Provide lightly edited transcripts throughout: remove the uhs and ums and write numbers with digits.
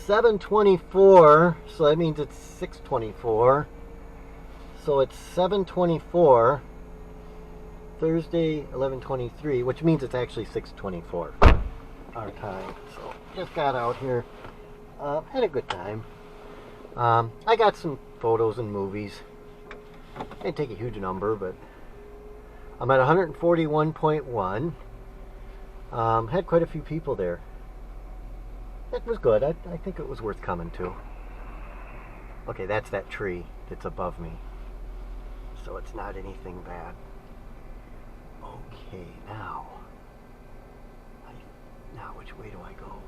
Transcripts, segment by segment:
7:24, so that means it's 6:24. So it's 7:24, Thursday, 11:23, which means it's actually 6:24 our time. So just got out here, had a good time. I got some photos and movies. Didn't take a huge number, but I'm at 141.1. Had quite a few people there. It was good. I think it was worth coming to. Okay, that's that tree that's above me. So it's not anything bad. Okay, now which way do I go?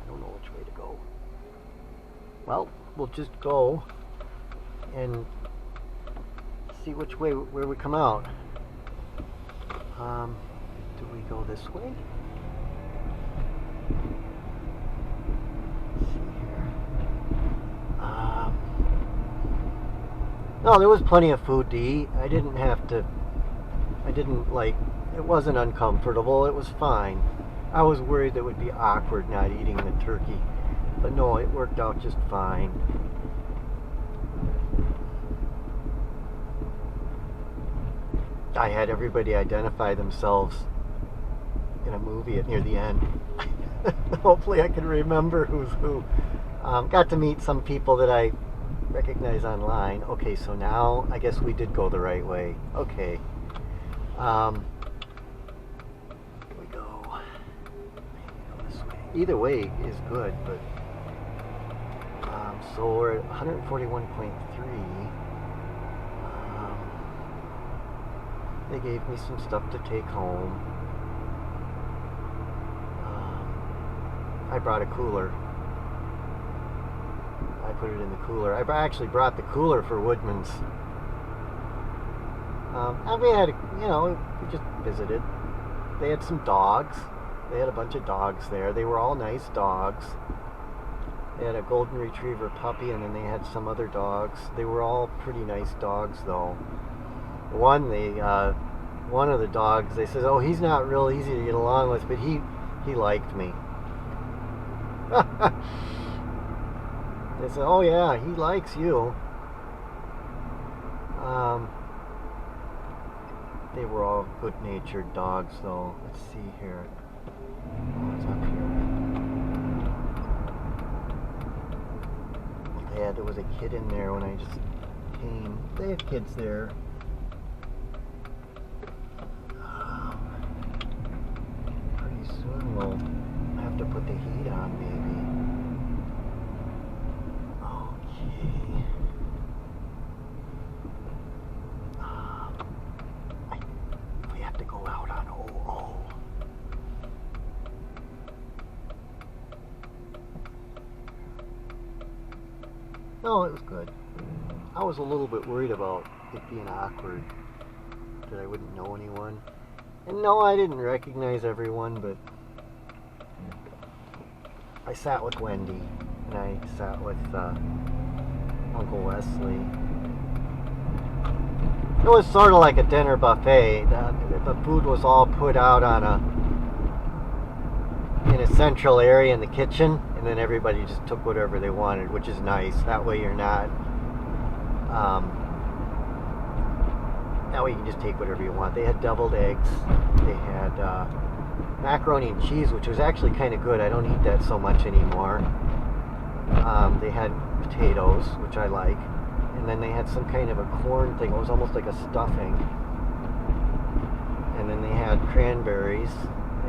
I don't know which way to go. Well, we'll just go and see which way, where we come out. Do we go this way? Let's see here. No, there was plenty of food to eat. It wasn't uncomfortable. It was fine. I was worried that it would be awkward not eating the turkey. But no, it worked out just fine. I had everybody identify themselves in a movie near the end. Hopefully I can remember who's who. Got to meet some people that I recognize online. Okay, so now I guess we did go the right way. Okay. We go. Maybe go this way. Either way is good, but so we're at 141.3. They gave me some stuff to take home. I brought a cooler. I put it in the cooler. I actually brought the cooler for Woodman's. And we had, we just visited. They had some dogs. They had a bunch of dogs there. They were all nice dogs. They had a golden retriever puppy, and then they had some other dogs. They were all pretty nice dogs, though. One of the dogs, they said, oh, he's not real easy to get along with, but he liked me. They said, oh yeah, he likes you. They were all good-natured dogs, though. Let's see here. Oh, it's up here. Yeah, there was a kid in there when I just came. They have kids there. Pretty soon we'll have to put the heat on, maybe. We have to go out on OO. No, it was good. I was a little bit worried about it being awkward, that I wouldn't know anyone. And no, I didn't recognize everyone, but I sat with Wendy, and I sat with Uncle Wesley. It was sort of like a dinner buffet. The food was all put out in a central area in the kitchen, and then everybody just took whatever they wanted, which is nice. That way you're not. That way you can just take whatever you want. They had deviled eggs. They had macaroni and cheese, which was actually kind of good. I don't eat that so much anymore. They had potatoes, which I like. And then they had some kind of a corn thing. It was almost like a stuffing. And then they had cranberries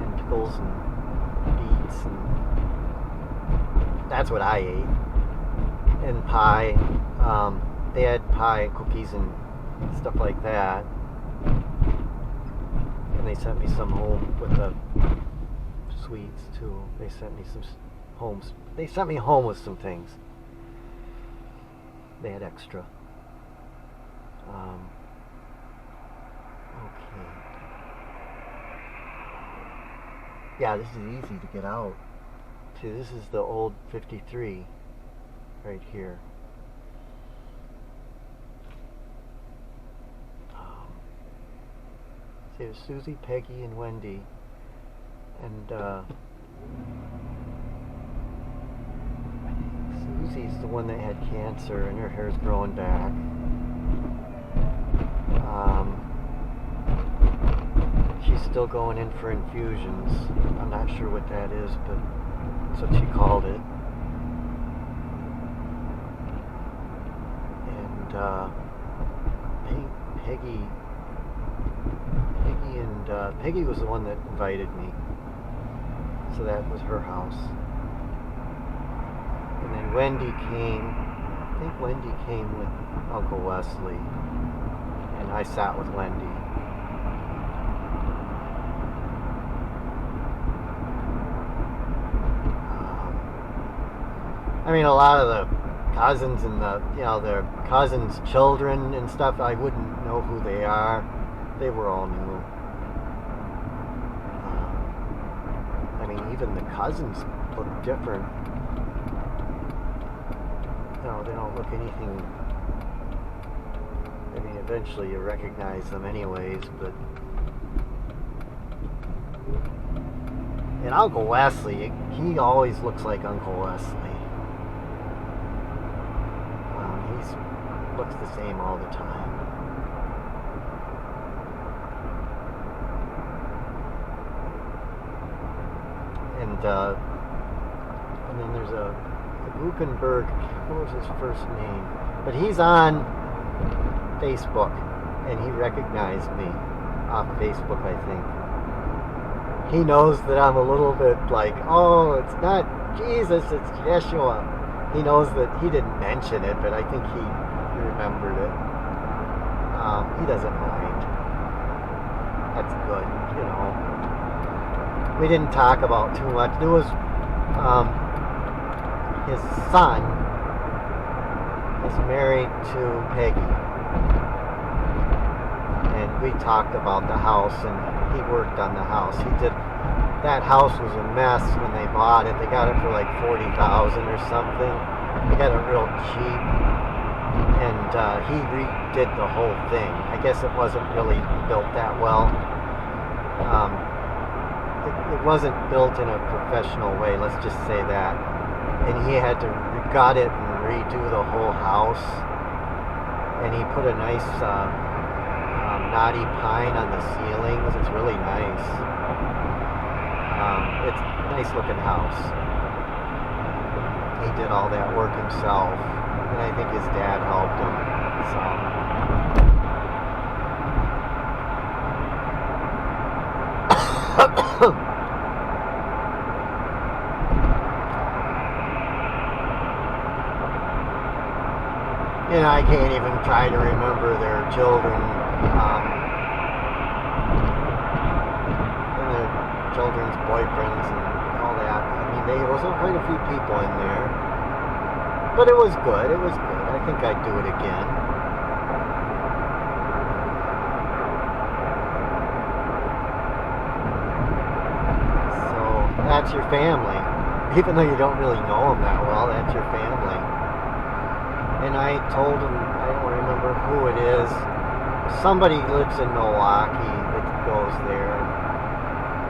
and pickles and beets. And that's what I ate. And pie. They had pie, cookies, and stuff like that. And they sent me some home with the sweets too. They sent me some homes. They sent me home with some things. They had extra. Okay. Yeah, this is easy to get out. See, this is the old 53 right here. See, it was Susie, Peggy, and Wendy. And Susie's the one that had cancer and her hair's growing back. She's still going in for infusions. I'm not sure what that is, but that's what she called it. And Peggy was the one that invited me. So that was her house. And then Wendy came. I think Wendy came with Uncle Wesley. And I sat with Wendy. I mean, a lot of the cousins and their cousins' children and stuff, I wouldn't know who they are. They were all new. I mean, even the cousins look different. No, they don't look anything. I mean, eventually you recognize them anyways, but. And Uncle Wesley, he always looks like Uncle Wesley. He looks the same all the time. And then there's a Buchenberg, what was his first name? But he's on Facebook, and he recognized me off Facebook, I think. He knows that I'm a little bit like, oh, it's not Jesus, it's Yeshua. He knows that he didn't mention it, but I think he remembered it. He doesn't mind. That's good, you know. We didn't talk about too much. There was his son is married to Peggy, and we talked about the house, and he worked on the house. That house was a mess when they bought it. They got it for like $40,000 or something. They got it real cheap, and he redid the whole thing. I guess it wasn't really built that well. It wasn't built in a professional way, let's just say that. And he had to gut it and redo the whole house. And he put a nice knotty pine on the ceilings. It's really nice. It's a nice looking house. He did all that work himself. And I think his dad helped him some. And I can't even try to remember their children and their children's boyfriends and all that. I mean, there was quite a few people in there, but it was good. It was good. I think I'd do it again. So that's your family, even though you don't really know them that well. That's your family. And I told him, I don't remember who it is, somebody lives in Milwaukee that goes there.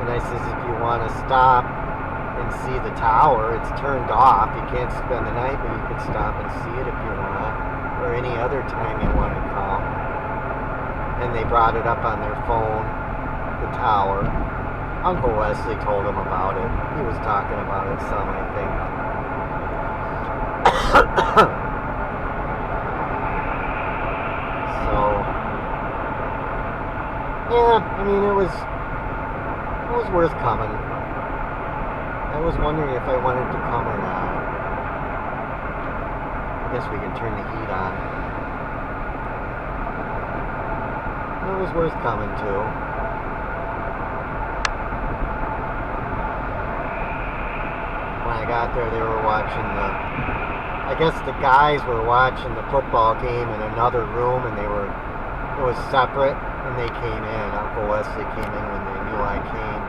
And I says, if you want to stop and see the tower, it's turned off. You can't spend the night, but you can stop and see it if you want, or any other time you want to come. And they brought it up on their phone, the tower. Uncle Wesley told them about it. He was talking about it some, I think. Yeah, I mean, it was worth coming. I was wondering if I wanted to come or not. I guess we can turn the heat on. It was worth coming to. When I got there, they were watching I guess the guys were watching the football game in another room, and it was separate. And they came in. Uncle Wesley came in when they knew I came.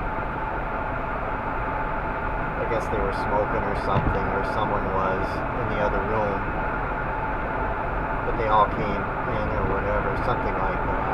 I guess they were smoking or something, or someone was in the other room. But they all came in or whatever, something like that.